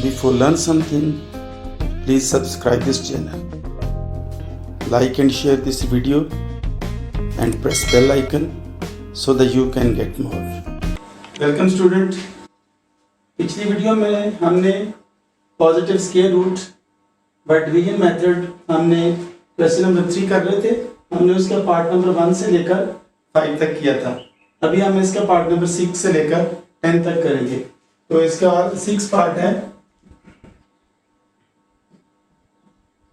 Before learn something, please subscribe this channel. Like and share this video and press bell icon so that you can get more. Welcome student. पिछली video में हमने positive square root by division method हमने question number 3 कर रहे थे। हमने उसका part number 1 से लेकर 5 तक किया था। अभी हम इसका पार्ट नंबर 6 से लेकर 10 तक करेंगे। तो इसका 6 पार्ट है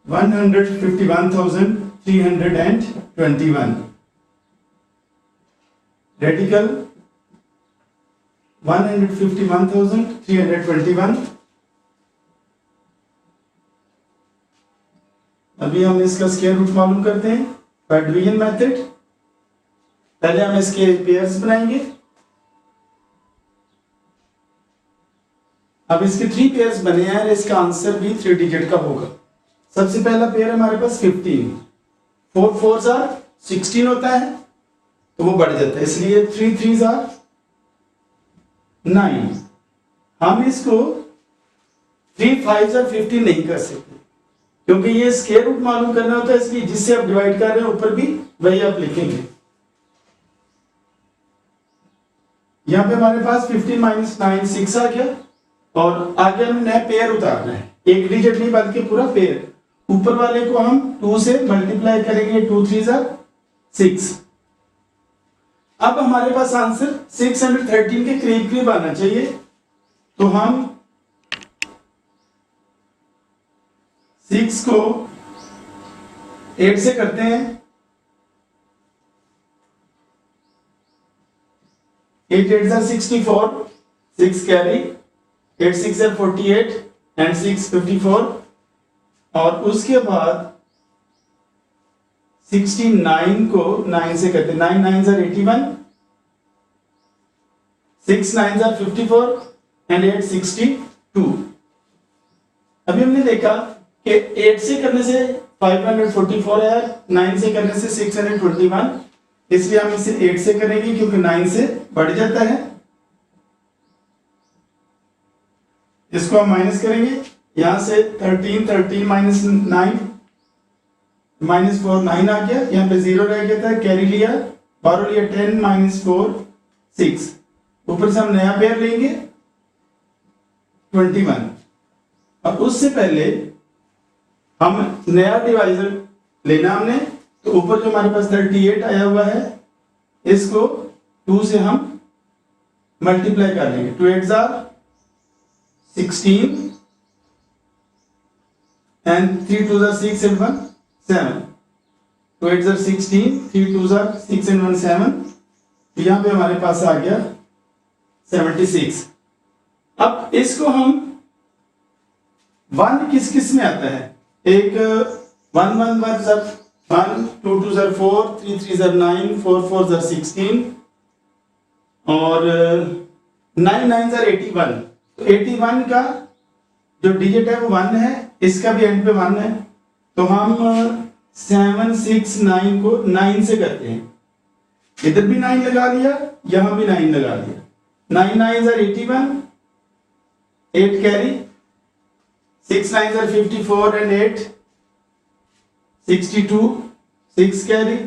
151,321 रेडिकल 151,321। अभी हम इसका स्क्वायर रूट मालूम करते हैं बाय डिवीजन मेथड। पहले हम इसके पेयर्स बनाएंगे। अब इसके 3 पेयर्स बने हैं और इसका आंसर भी 3 डिजिट का होगा। सबसे पहला पेयर हमारे पास 15, 4 4s are 16 होता है तो वो बढ़ जाता है, इसलिए 3 3s are 9। हम इसको 3 5s are 15 नहीं कर सकते क्योंकि ये स्क्वायर रूट मालूम करना होता है, इसलिए जिससे आप डिवाइड कर रहे हैं ऊपर भी वही आप लिखेंगे। यहां पे हमारे पास 15 माइनस 9 6 आ गया और आगे हमें नया पेयर उतारना है, एक डिजिट नहीं बल्कि पूरा पेयर। ऊपर वाले को हम 2 से मल्टीप्लाई करेंगे, 2 3s are 6। अब हमारे पास आंसर 613 के करीब करीब आना चाहिए, तो हम 6 को 8 से करते हैं। 8 8s are 64, 6 carry, 8 6 are 48 and 6 54। और उसके बाद 69 को 9 से करते हैं। 9 9s are 81, 6 9s are 54 and 8 62। अभी हमने देखा कि 8 से करने से 544 है, 9 से करने से 621, इसलिए हम इसे 8 से करेंगे क्योंकि 9 से बढ़ जाता है। इसको हम माइनस करेंगे, यहां से 13 13 माइनस 9 माइनस 4 9 आ गया, यहाँ पे 0 रह गया था, कैरी लिया, 12 लिया, 10 माइनस 4 6। ऊपर से हम नया पेयर लेंगे 21। और उससे पहले हम नया डिवाइजर लेना हमने, तो ऊपर जो हमारे पास 38 आया हुआ है इसको 2 से हम मल्टीप्लाई कर लेंगे। 2 8s are 16 and 3 2s are 6 and 1 7। 2 8s are 16, 3 2s are 6 and 1 7। यहां पे हमारे पास आ गया 76। अब इसको हम 1 किस किस में आता है, एक 1 1 1s are 1, 2 2s are 4, 3 3s are 9, 4 4s are 16 और 9 9s are 81। तो 81 का जो डिजिट है वो 1 है, इसका भी एंड पे 1 है, तो हम 7 6 9 को 9 से करते हैं। इधर भी 9 लगा लिया, यहां भी 9 लगा लिया। 9 9s are 81, 8 carry, 6 9s are 54 and 8 62, 6 carry,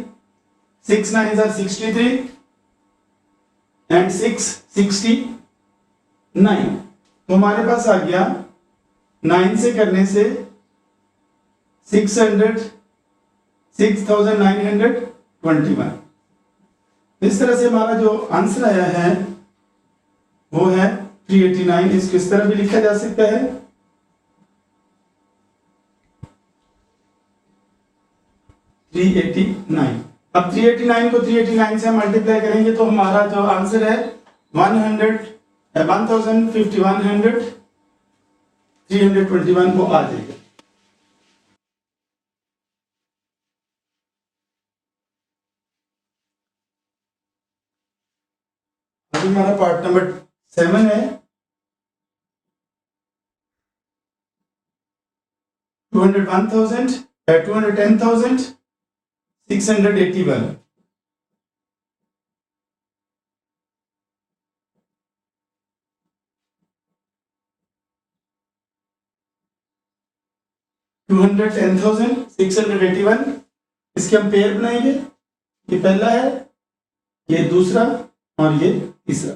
6 9s are 63 and 6 69। तो हमारे पास आ गया 9 से करने से 6921। इस तरह से हमारा जो आंसर आया है वो है 389। इसको इस तरह भी लिखा जा सकता है 389। अब 389 को 389 से मल्टीप्लाई करेंगे तो हमारा जो आंसर है 321 वो आ जाएगा। अभी हमारा पार्ट नंबर 7 है 210,681। 210,681। इसके हम पेयर बनाएंगे, ये पहला है, ये दूसरा और ये तीसरा।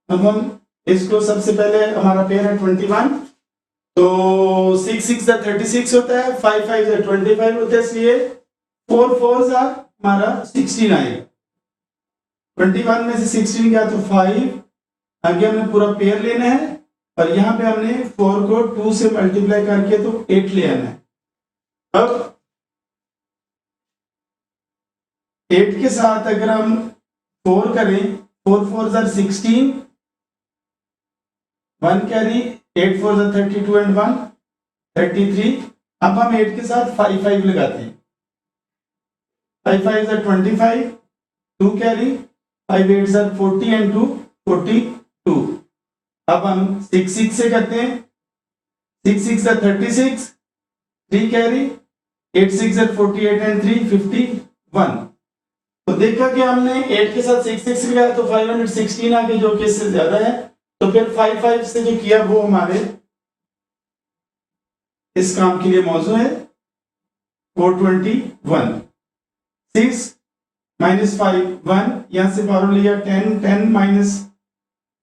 अब हम इसको सबसे पहले हमारा पेयर है 21, तो 6 6 36 होता है, 5 5 25 होता है, इसलिए 4 4 हमारा 16 आएगा। 21 में से 16 गया तो 5, आगे हमने पूरा पेयर लेना है और यहाँ पे हमने 4 को 2 से मल्टीप्लाई करके तो 8 ले आना है। अब 8 के साथ अगर हम 4 करें, 4 4 16, 1 कैरी, 8 4 32 एंड 1 33। अब हम 8 के साथ 5 5 लगाते हैं, 5 5 25, 2 कैरी, 5 8 40 एंड 2 42। अब हम 6 6 से करते हैं, 6 6 36, 3 कैरी, 8 6 48 एंड 3 51। तो देखा कि हमने 8 के साथ 6 6 लगाया तो 516 आ गए, जो कि इससे ज्यादा है। तो फिर 5 5 से जो किया वो हमारे इस काम के लिए मौजू है। 421, 6 -5 1, यहां से बाहर लिया 10 10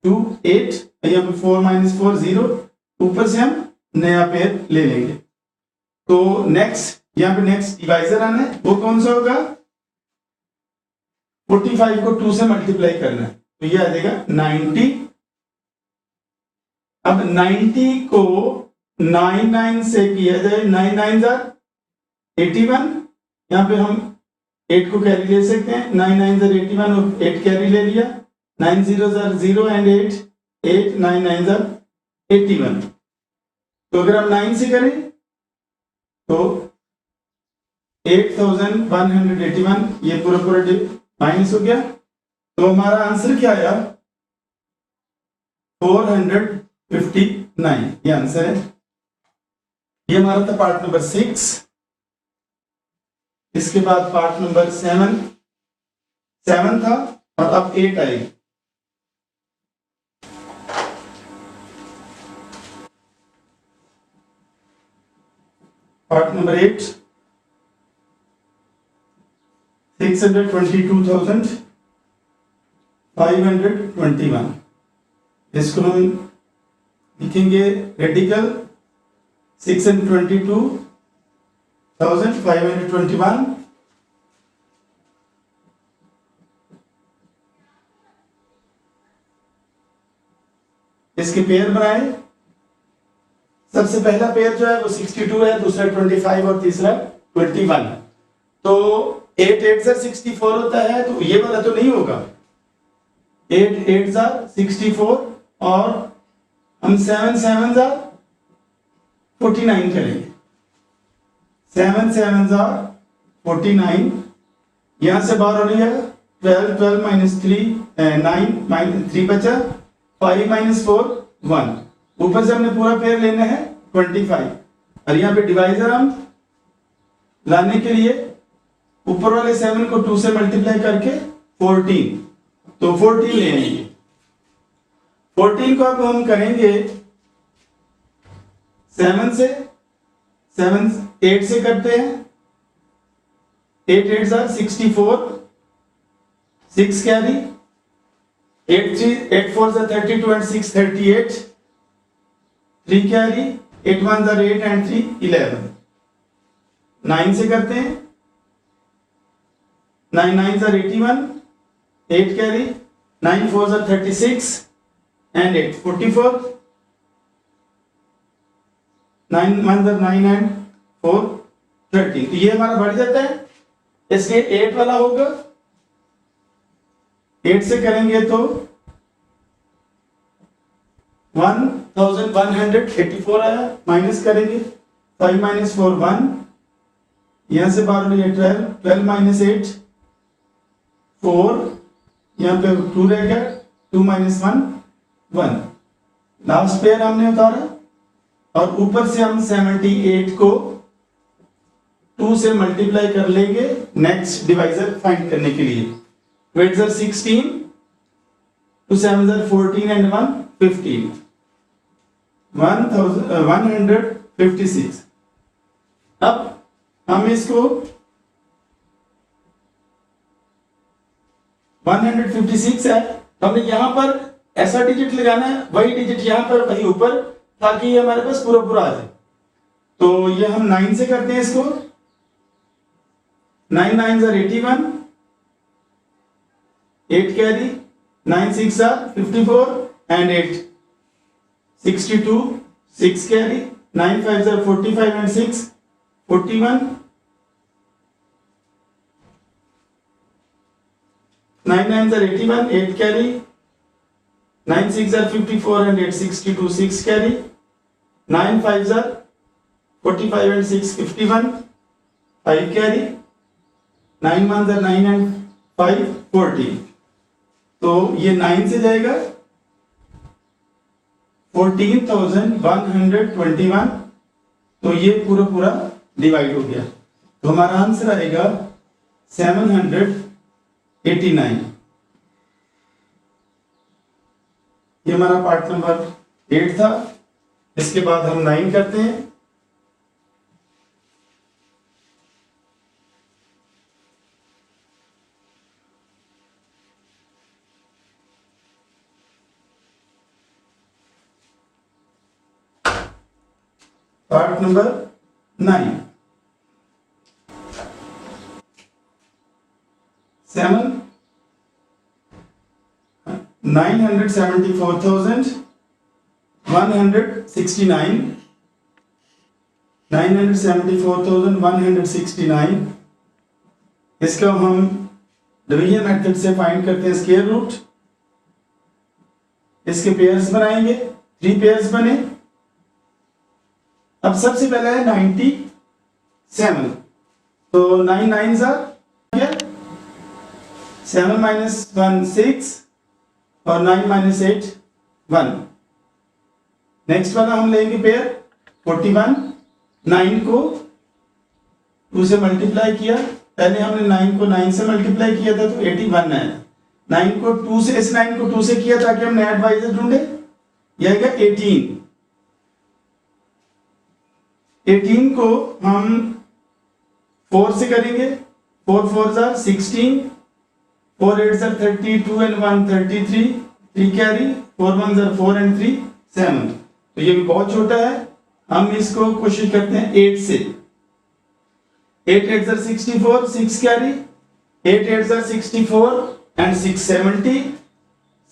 -2 8, यहाँ पे 4 -4 0, ऊपर से हम नया पेयर ले लेंगे। तो नेक्स्ट यहाँ पे नेक्स्ट डिवाइजर आना है, वो कौन सा होगा? 45 को 2 से मल्टीप्लाई करना है, तो ये आ जाएगा 90। अब 90 को 99 से किया जाए, 9 9 81, यहाँ पे हम 8 को कैरी ले सकते हैं, 9 9 81 और 8 कैरी ले लिया, 9 0 0 एंड 8 8 9 9 81। तो अगर हम 9 से करें तो 8181, ये पूरा पूरा माइनस हो गया। तो हमारा आंसर क्या आया? 459, ये आंसर है। ये हमारा था पार्ट नंबर 6। इसके बाद पार्ट नंबर 7 था और अब 8 आएगी। Part number 8, 622,521। इसको हम लिखेंगे रेडिकल 622,521 इसके पेयर बनाए। सबसे पहला पेयर जो है वो 62 है, दूसरा 25 और तीसरा 21। तो 8 8 64 होता है, तो ये वाला तो नहीं होगा। 8 8 64 और हम 7 7 49 करेंगे। 7 7 49, यहां से बाहर हो गया 12 12 -3 9 -3 बचा, 5 -4 1, ऊपर से हमने पूरा पेयर लेना है 25। और यहाँ पे डिवाइजर हम लाने के लिए ऊपर वाले 7 को 2 से मल्टीप्लाई करके 14, तो 14 ले आएंगे। 14 को अब हम करेंगे 7 से 8 से करते हैं, 8 8 64, 6 कैरी, 8 4 32 एंड 6 38, 3 कैरी, 8 1 8 एंड 3 11। 9 से करते हैं, 9 9 81, 8 कैरी, 9 4 36 एंड 8 44, 9 1 9 एंड 4 13। तो ये हमारा बढ़ जाता है, इसलिए 8 वाला होगा। 8 से करेंगे तो 1184 आया, माइनस करेंगे 5 -4 1, यहां से बाहर लिया 12 12 -8 4, यहां पे 2 रह गया, 2 -1 1। लास्ट पेयर हमने उतारा और ऊपर से हम 78 को 2 से मल्टीप्लाई कर लेंगे नेक्स्ट डिवाइजर फाइंड करने के लिए। 8 16, 2 7 14 एंड 1 15। 156। अब हम इसको 156 है, तो हमने यहां पर ऐसा डिजिट लगाना है, वही डिजिट यहां पर वही ऊपर, ताकि ये हमारे पास पूरा पूरा आ जाए। तो ये हम 9 से करते हैं इसको। 9 9 are 81, 8 carry, 9 6 are 54 and 8 62, 6 carry, 9 5 are 45 and 6 41, 9 9 are 81, 8 carry, 9 6 are 54 and 8 62, 6 carry, 9 5 are 45 and 6 51, 5 carry, 9 1 are 9 and 5 40। तो ये 9 से जाएगा 14,121, तो ये पूरा पूरा डिवाइड हो गया, तो हमारा आंसर आएगा 789। ये हमारा पार्ट नंबर 8 था। इसके बाद हम 9 करते हैं। पार्ट नंबर 9, 974,169, इसका हम डिवीजन मेथड से फाइंड करते हैं स्क्वायर रूट। इसके पेयर्स बनाएंगे, 3 पेयर्स बने। अब सबसे पहला है 97, तो 9 9 क्या, 7 minus 1 6 और 9 minus 8 1। नेक्स्ट वाला हम लेंगे पेयर 41, 9 को 2 से मल्टीप्लाई किया, पहले हमने 9 को 9 से मल्टीप्लाई किया था तो 81 आया। 9 को 2 से, इस 9 को 2 से किया ताकि हम नया डिवाइजर ढूंढे, यह आएगा 18। 18 को हम 4 से करेंगे, 4 4 are 16, 4 8 are 32 and 1 33, 3 carry, 4 1 are 4 and 3 7। तो ये भी बहुत छोटा है, हम इसको कोशिश करते हैं 8 से। 8 8 are 64, 6 carry, 8 8 are 64 and 6 70,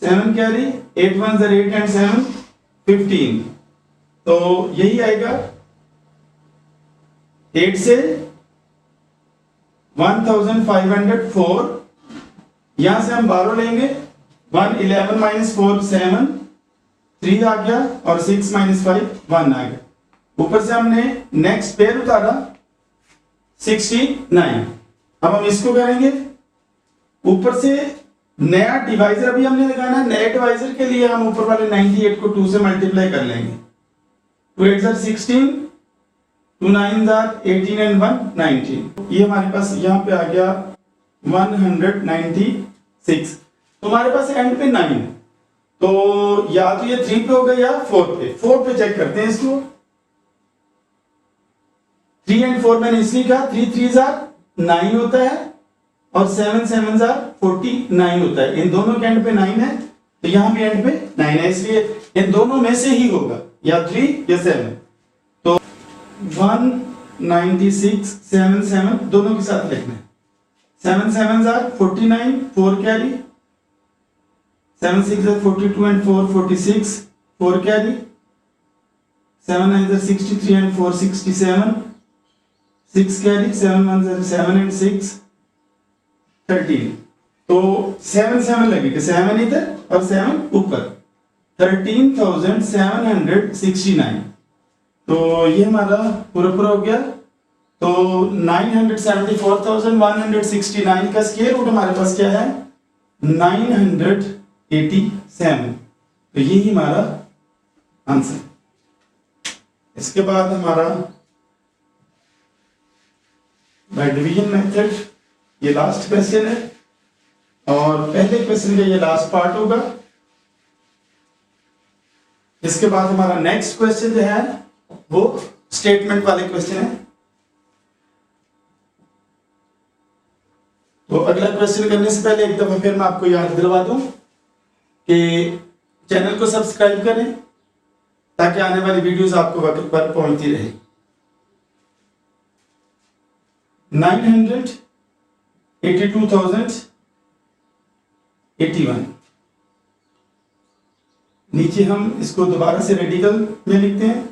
7 carry, 8 1 are 8 and 7 15। तो यही आएगा 8 से 1504। यहां से हम 12 लेंगे, 1 11 minus 4 7, 3 आ गया और 6 minus 5 1 आ गया। ऊपर से हमने नेक्स्ट पेयर उतारा 69। अब हम इसको करेंगे, ऊपर से नया डिवाइजर अभी हमने लगाना है। नए डिवाइजर के लिए हम ऊपर वाले 98 को 2 से मल्टीप्लाई कर लेंगे। 2 8 are 16, 2 9 are 18 and 1 19। ये हमारे पास यहाँ पे आ गया 196। तो हमारे पास एंड पे 9, तो या तो ये 3 पे होगा या 4 पे। 4 पे चेक करते हैं इसको। 3 and 4 मैंने इसलिए कहा, 3 3s are 9 होता है और 7 7s are 49 होता है। इन दोनों के एंड पे 9 है, तो यहाँ भी एंड पे 9 है, इसलिए इन दोनों में से ही होगा, या 3 या 7। तो 196 7 7 दोनों के साथ लिखना है। 7 7s are 49, 4 carry, 7 6 are 42 and 4 46, 4 carry, 7 9 are 63 and 4 67, 6 carry, 7 1 are 7 and 6 13। तो 7 7 लगेगा, 7 इधर और 7 ऊपर, 13,769। तो ये हमारा पूरा पूरा हो गया। तो 974,169 का स्क्वायर रूट हमारे पास क्या है, 987। तो यही हमारा आंसर। इसके बाद हमारा बाय डिवीजन मेथड ये लास्ट क्वेश्चन है, और पहले क्वेश्चन का ये लास्ट पार्ट होगा। इसके बाद हमारा नेक्स्ट क्वेश्चन जो है वो स्टेटमेंट वाले क्वेश्चन है। तो अगला क्वेश्चन करने से पहले एक दफा फिर मैं आपको याद दिलवा दूं कि चैनल को सब्सक्राइब करें ताकि आने वाली वीडियोस आपको वक्त पर पहुंचती रहे। 982,081 नीचे हम इसको दोबारा से रेडिकल में लिखते हैं।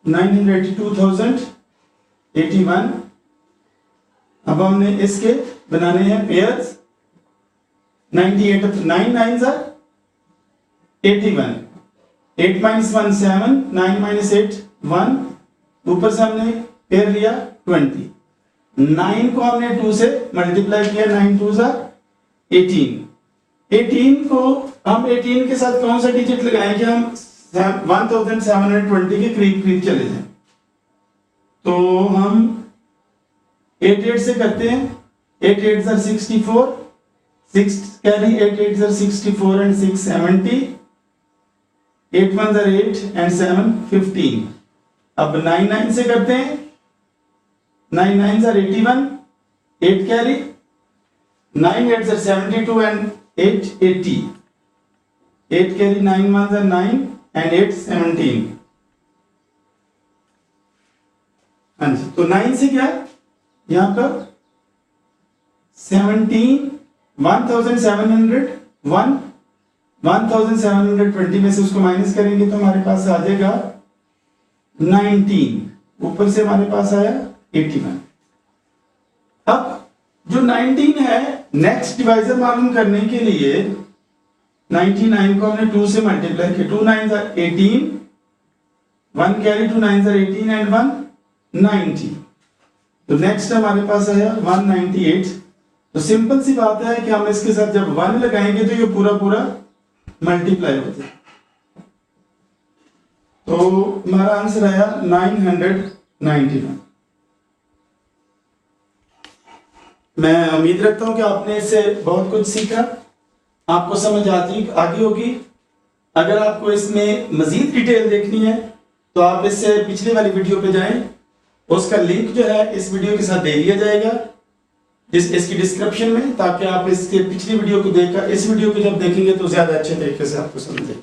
$982,081। अब हमने इसके बनाने हैं pairs. 98 9 9s are 81। 8 minus 1 7, 9 minus 8 1, ऊपर से हमने पेयर लिया 20। 9 को हमने 2 से मल्टीप्लाई किया, 9 2s are 18। 18 को हम 18 के साथ कौन सा डिजिट लगाएं कि हम 1720 के करीब करीब चले जाएं। तो हम 8 8 से करते हैं। 8 8s are 64, 6 carry 8 8s are 64 and 6 70, 8 1s are 8 and 7 15। अब 9 9 से करते हैं। 9 9s are 81, 8 carry, 9 8s are 72 and 8 80, 8 carry, 9 1s are 9 and 8 17। हाँ जी, तो 9 से क्या यहाँ पर 1720 में से उसको माइनस करेंगे तो हमारे पास आ जाएगा 19। ऊपर से हमारे पास आया 81। अब जो 19 है नेक्स्ट डिवाइजर मालूम करने के लिए 99 को हमने 2 से मल्टीप्लाई किया। 2 9s are 18, 1 carry, 2 9s are 18 and 1 90। तो नेक्स्ट हमारे पास आया 198। तो सिंपल सी बात है कि हम इसके साथ जब 1 लगाएंगे तो ये पूरा पूरा मल्टीप्लाई हो जाए। तो हमारा आंसर आया 991। मैं उम्मीद रखता हूं कि आपने इससे बहुत कुछ सीखा, आपको समझ आगी होगी। अगर आपको इसमें मजीद डिटेल देखनी है तो आप इससे पिछली वाली वीडियो पे जाएं, उसका लिंक जो है इस वीडियो के साथ दे दिया जाएगा इसकी डिस्क्रिप्शन में, ताकि आप इसके पिछली वीडियो को देखकर इस वीडियो को जब देखेंगे तो ज्यादा अच्छे तरीके से आपको समझें।